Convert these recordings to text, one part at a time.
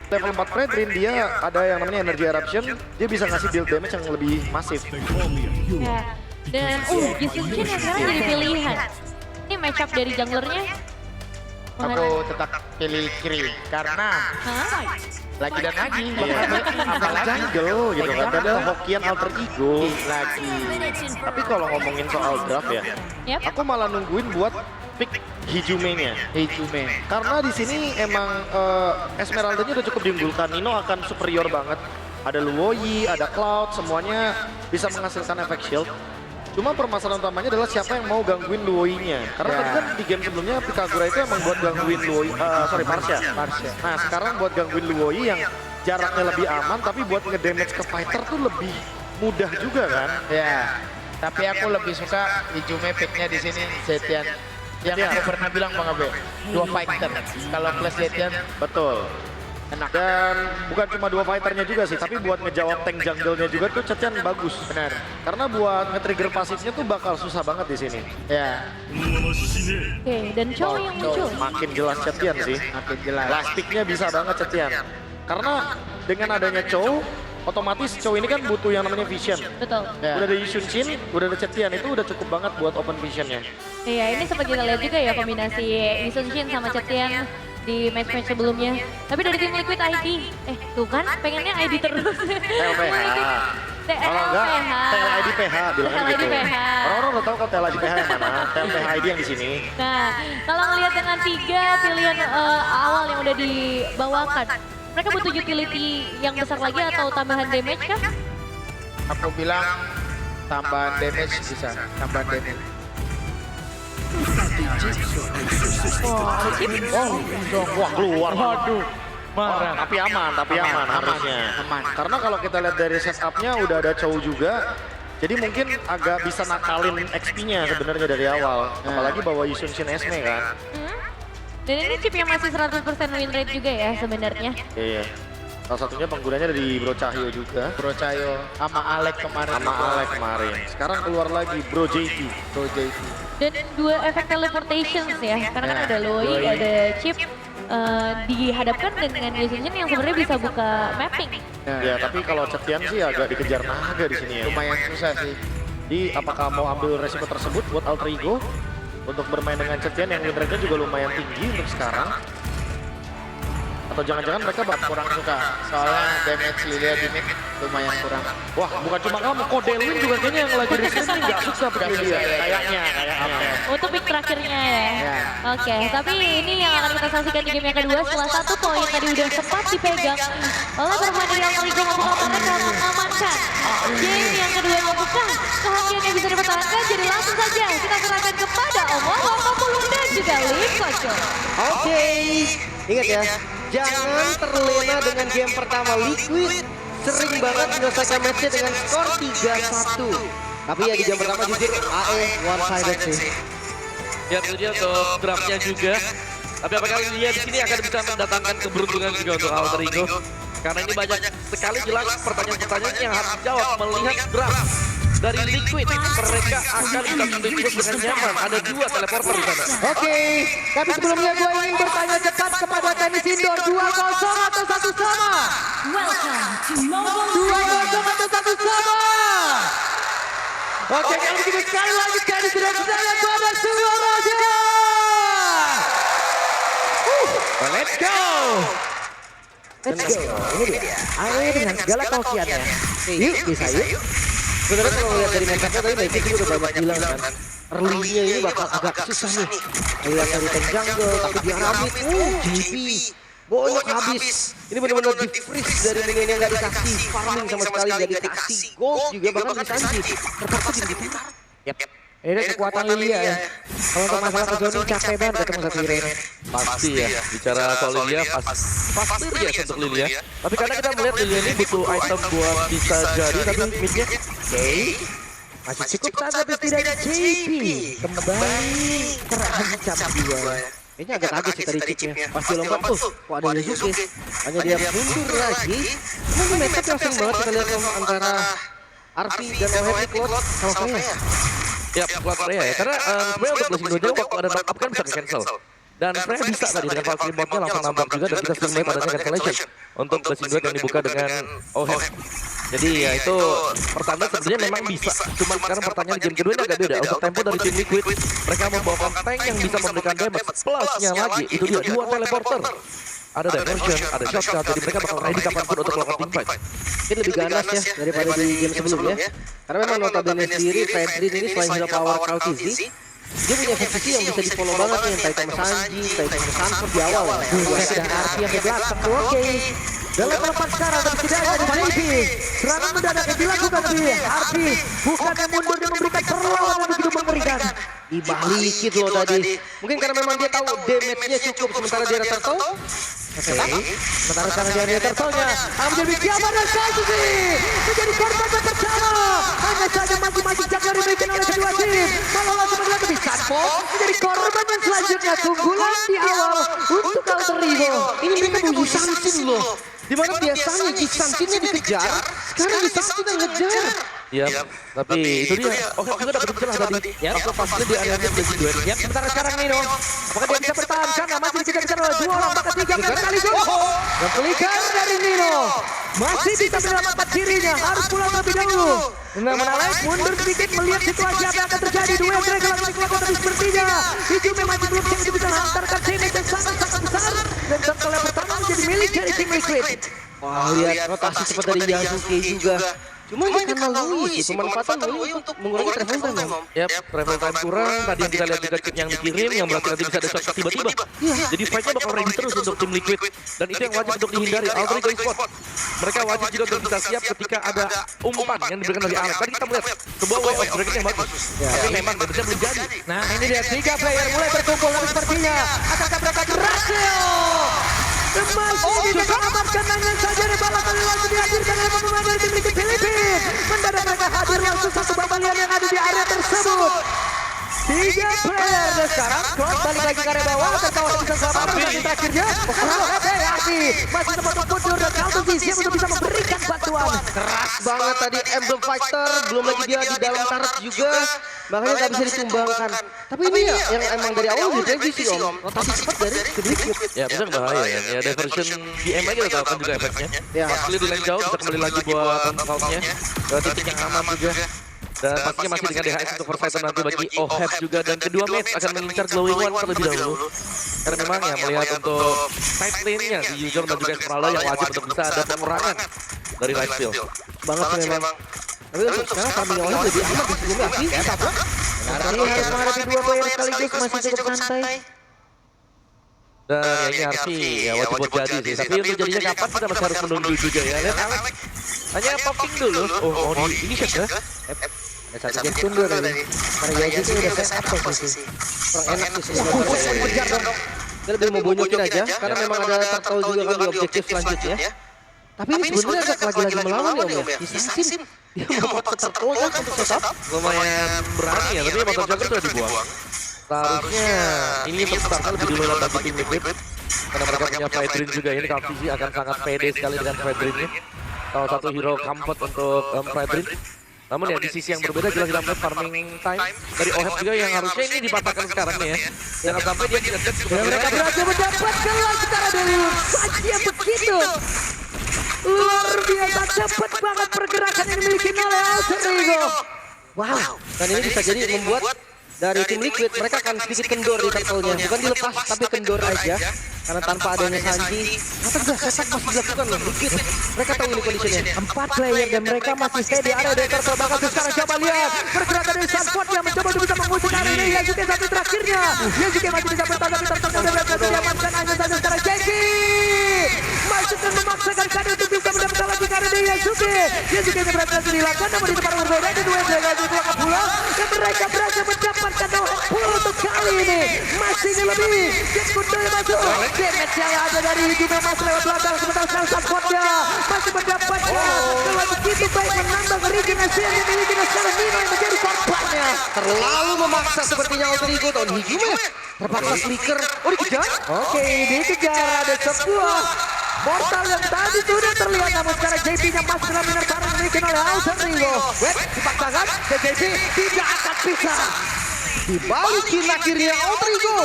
level 4 Fredrin dia ada yang namanya Energy Eruption, dia bisa ngasih build damage yang lebih masif. Ya. Dan Jisung Jin yang sekarang jadi pilihan. Ini match up dari junglernya. Aku tetap pilih kiri karena Hah? lagi dan lagi Apalagi jungle gitu kan, ada Hokian alter ego lagi. Tapi kalau ngomongin soal draft ya, Yap. aku malah nungguin buat pick Hijume-nya. Hijume. Karena di sini emang Esmeralda-nya udah cukup diunggulkan. Nino akan superior banget. Ada Luoyi, ada Cloud, semuanya bisa menghasilkan efek shield. Cuma permasalahan utamanya adalah siapa yang mau gangguin Luoyi-nya. Karena tadi kan di game sebelumnya Pikagura itu emang buat gangguin Luoyi, Parsha. Nah sekarang buat gangguin Luoyi yang jaraknya lebih aman, tapi buat ngedamage ke fighter tuh lebih mudah juga kan. Ya. Tapi aku lebih suka Hijume picknya di sini Zetian. Yang aku pernah bilang Bang Abe, 2 fighter. Kalau plus Zetian Betul. enak. Dan bukan cuma 2 fighternya juga sih, tapi buat ngejawab tank jungle-nya juga tuh Cetian bagus. Benar. Karena buat nge-trigger pasifnya tuh bakal susah banget di sini. Ya. Oke, dan Chow yang muncul. Makin jelas Cetian sih. Makin jelas. Last pick-nya bisa banget Cetian. Karena dengan adanya Chow, otomatis Chow ini kan butuh yang namanya vision. Betul. Ya. Udah ada Yushun Shin, udah ada Cetian, itu udah cukup banget buat open visionnya. Iya, ini sempat kita lihat juga ya kombinasi Jisung Jin sama Cetian di match-match sebelumnya. Tapi dari tim Liquid ID, tuh kan pengennya ID terus. TLPH. Kalau enggak, TLPH. TLID PH bilangnya TLID gitu. PH. Orang-orang udah tahu kalau TLID PH yang mana, TLPH ID yang di sini. Nah, kalau ngelihat dengan 3 pilihan awal yang udah dibawakan, mereka butuh utility yang besar lagi atau tambahan damage kah? Aku bilang tambahan damage bisa, tambahan damage. Wah, chip. Wah keluar. Waduh, marah. Tapi aman harusnya. Aman. Karena kalau kita lihat dari setupnya udah ada Chow juga, jadi mungkin agak bisa nakalin XP-nya sebenarnya dari awal. Apalagi bawa Yushun Shin Esme kan. Dan ini chip yang masih 100% win rate juga ya sebenarnya. Iya. Salah satunya penggunanya dari Bro Cahyo juga. Bro Cayo sama Alek kemarin. Sama Alek kemarin. Sekarang keluar lagi Bro JT. Bro JT. Dan 2 efek teleportations ya, karena kan ada Loi, ada chip. Dihadapkan dengan Jisung Jin yang sebenarnya bisa buka mapping. Ya tapi kalau Cetian sih agak dikejar naga di sini ya. Lumayan susah sih. Jadi apakah mau ambil resiko tersebut buat alter ego untuk bermain dengan Cetian yang win rate-nya juga lumayan tinggi untuk sekarang? Atau jangan-jangan mereka bakal Kurang suka, soalnya damage Lilia di mid lumayan kurang. wah bukan cuma kamu, Kodelwin juga kayaknya yang lagi di sini nggak suka pakai dia. Kayaknya. Untuk pick terakhirnya ya. Ya. Oke, tapi ini yang akan kita saksikan di game yang kedua setelah 1 poin tadi udah sempat dipegang oleh bermain dari Alter Ego membuka mereka mengamankan. Game yang kedua membuka kehadiran yang bisa dipertahankan, jadi langsung saja kita serahkan kepada Omor 80 dan juga Lim Kocho. Oke, ingat ya, jangan terlena dengan game pertama. Liquid sering banget menyelesaikan matchnya dengan skor 3-1. Tapi ya di game pertama jujur AE one sided sih. Ya itu dia untuk draftnya juga. Tapi apakah dia di sini akan bisa mendatangkan keberuntungan juga untuk Alter Ego? Karena ini banyak sekali jelas pertanyaan-pertanyaan yang harus dijawab melihat draft dari Liquid. Mereka akan bisa split push dengan nyaman. Ada 2 teleporter di sana. Oke, tapi sebelumnya gue ingin bertanya cepat kepada tenis indoor 2-0 atau 1 sama? Welcome to Mobile 2-0 atau 1 sama? Oke, kalau begitu sekali lagi tenis indoor saya pada suaranya. Let's go! Let's go, ini dia. AE dengan segala kehokiannya. Yuk, bisa yuk. Sebenarnya kalau ngeliat dari match-nya tadi Magic juga udah banyak bilang kan. Early-nya ini bakal agak susah nih. Ngeliat dari tank jungle, tapi dia rabit. JP. Banyak habis. Ini benar-benar di-freeze dari minion yang gak dikasih farming sama sekali. Gak dikasih gold juga bahkan disanji. Terpaksa jadi defender. Yap. Ini kekuatan Lilia ya. Kalau untuk masalah kezoning capek banget ketemu satu Irene. Pasti ya, bicara soal Lilia pasti dia untuk Lilia. Tapi karena kita melihat Lilia ini butuh item buat bisa jadi, tapi midnya Oke. Masih cukup saja tapi tidak ada JP. Kembali terancam jiwa. Kayaknya agak kaget sih tadi chipnya. Pasti lompat tuh. Kok ada Yasuke. Hanya dia mundur lagi. Mungkin matchup yang sering banget kita lihat antara RP dan OHP Cloud sama Freya. ya kuat Freya ya. Karena sebenarnya untuk Blessing Dojo waktu ada knock up kan bisa cancel. Dan Freya bisa tadi dengan Valkyrie botnya langsung nambah juga dan kita sudah melihat adanya cancellation untuk blessing duet yang dibuka dengan OHEP. Jadi ya itu pertanda sebenarnya memang bisa. Cuma sekarang pertanyaan di game kedua ini agak beda. Untuk tempo dari tim Liquid, mereka membawakan tank yang bisa memberikan damage. Plusnya lagi, itu dia 2 teleporter. Ada diversion, ada shotgun, jadi mereka bakal ready kapanpun untuk melakukan team fight. Mungkin lebih ganas ya daripada di game sebelumnya. Karena memang notabene sendiri Fredrin ini selain hero power Kalkizi, dia punya efektivitas yang bisa di-follow banget nih, entah itu sama Sanji, entah itu sama Sanford di awal ya. Dan Arki yang ke belakang tuh oke. Dalam tempat sekarang, tapi tidak ada di Felipe. Serangan mendadak yang dilakukan di Arki. Bukan yang mundur dan memberikan perlawanan begitu mengerikan. Dibalikin loh tadi. Mungkin karena memang dia tahu damage-nya cukup, sementara dia turtle. Oke, sementara sekarang dia ada turtle-nya. Menjadi kiamat dan Kalkizi menjadi korban yang pertama. Hanya saja masing-masing jaga diberikan oleh kedua tim. Kalau langsung lagi di Sanfo menjadi korban yang selanjutnya. Keunggulan di awal untuk Alter Ego. Ini mereka nunggu Sansin loh. Dimana biasanya Gisansinnya dikejar, sekarang Gisansin yang ngejar. Ya, tapi itu dia. Oke, juga dapat celah tadi. Ya, waktu pasnya di area blessing duet. Ya, sementara sekarang Nino. Apakah dia bisa bertahan? Masih dikejar-kejar oleh 2 orang, bahkan 3 sekaligus. Dan pelihar dari Nino. Masih bisa menyelamatkan dirinya, harus pulang lebih dahulu. Namun Alex mundur sedikit melihat situasi apa yang akan terjadi. 2 mereka lagi melakukan tapi sepertinya Hijume masih belum bisa menghantarkan damage yang sangat-sangat besar. Dan turtle yang pertama menjadi milik dari tim Liquid. Wah, lihat rotasi cepat dari Yasuke juga. Cuma karena Louis, pemanfaatan Louis untuk mengurangi travel time. Yap, travel time kurang. Tadi yang kita lihat juga chip yang dikirim, yang berarti nanti bisa ada shot tiba-tiba. Jadi fight-nya bakal ready terus untuk tim Liquid. Dan itu yang wajib untuk dihindari. Alter Ego Esports, mereka wajib juga untuk bisa siap ketika ada umpan yang diberikan dari Alex. Tadi kita melihat sebuah way of dragon yang bagus. Tapi memang damage-nya belum jadi. Nah, ini dia 3 player mulai berkumpul, tapi sepertinya akankah mereka berhasil? Masih bisa mengamankan hanya saja rebala kali lagi dihadirkan oleh pemain dari tim Liquid Filipina. Mendadak mereka hadir langsung satu babalian yang ada di area tersebut. 3 player dan sekarang Cross balik lagi ke area bawah tertawa bisa selamat di terakhirnya. Arti masih sempat mundur dan Kalkizi siap untuk bisa memberikan bantuan. Keras banget tadi Emblem Fighter, belum lagi dia di dalam turret juga. Makanya nggak bisa ditumbangkan. Tapi ini ya yang emang dari awal diprediksi Om. Rotasi cepat dari sedikit. Ya, bisa bahaya ya. Ya, diversion DM aja kita tahu juga efeknya. Pas clear di lane jauh bisa kembali lagi buat on-outnya ke titik yang aman juga. Dan pastinya masih dengan DHS untuk first item nanti bagi OHEP juga. Dan kedua match akan mengincar Glowing One terlebih dahulu. Karena memang ya melihat untuk side lane-nya si Yuzong dan juga Esmeralda yang wajib untuk bisa ada pengurangan dari life steal. Banget sih memang. Tapi untuk sekarang farming awalnya lebih aman di sebelumnya. Ya, apa? Arti harus menghadapi 2 player sekaligus masih cukup santai. Dan ya ini Arsi ya wajib buat jadi sih. Tapi untuk jadinya kapan kita masih harus menunggu juga ya. Lihat Alex hanya popping dulu. Oh ini shot ya. Ada satu game tunda dari. Karena Yaji itu udah set up posisi. Kurang enak sih sebenarnya. Kejar dong. Dia lebih mau bonyokin aja. Karena memang ada turtle juga kan di objektif selanjutnya. Tapi ini sebenarnya agak lagi-lagi melawan ya Om ya. Gisansin. Dia mau ke turtle kan untuk set up. Lumayan berani ya. Tapi motor jogger sudah dibuang. Seharusnya ini untuk startnya lebih dulu lah bagi tim Liquid. Karena mereka punya Fredrin juga. Ini Kalkizi akan sangat pede sekali dengan Fredrinnya. Salah satu hero comfort untuk Fredrin. Namun ya di sisi yang berbeda jelas kita melihat farming time dari OHEP juga yang harusnya ini dipatahkan sekarang nih ya. Jangan sampai dia tidak cek. Mereka berhasil mendapatkan lagi secara dari saja begitu. Luar biasa cepat banget pergerakan yang dimiliki oleh Alter Ego. Wow. Dan ini bisa jadi membuat dari tim Liquid mereka akan sedikit kendor di turtle-nya. Bukan dilepas tapi kendor aja. Karena tanpa adanya Sanji, tegas sesak masih dilakukan loh Liquid. Mereka tahu ini kondisinya. 4 player dan mereka masih stay di area dari turtle. Bakal sekarang coba lihat pergerakan dari Sanford yang mencoba untuk bisa mengusir hari ini. Yasuke satu terakhirnya. Yasuke masih bisa bertahan tapi turtle udah berhasil diamankan hanya saja sekarang Jackie. Masuk dan memaksakan kado untuk bisa mendapatkan lagi kado dari Yasuke. Yasuke yang berhasil dihilangkan namun di tempat yang berbeda. Di 2 yang berhasil dihilangkan pula. Dan mereka berhasil mendapatkan pulau untuk kali ini. Masih lebih. Jet Kundo yang masuk. Damage yang ada dari Hijume masuk lewat belakang. Sementara sekarang Sanfordnya masih mendapatkan. Kalau begitu baik menambah regenerasi yang dimiliki sekarang Nino yang menjadi korbannya. Terlalu memaksa sepertinya Alter Ego tahun Hijume. Terpaksa flicker. Oh dikejar? Oke dikejar. Ada sebuah portal yang tadi sudah terlihat. Namun sekarang JP-nya masuk dalam minar barang dimiliki oleh Alter Ego. Wet dipaksakan dan JP tidak akan bisa. dibalikin akhirnya Alter Ego.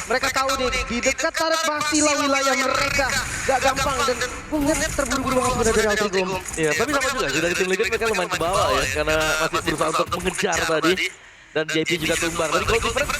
Mereka tahu nih di dekat turret pastilah wilayah mereka. Gak gampang dan gue ngeliat terburu-buru banget sebenarnya dari Alter Ego. Iya, tapi sama juga sih dari tim Liquid mereka lumayan ke bawah ya karena masih berusaha untuk mengejar tadi dan JP juga tumbang. Dari goal difference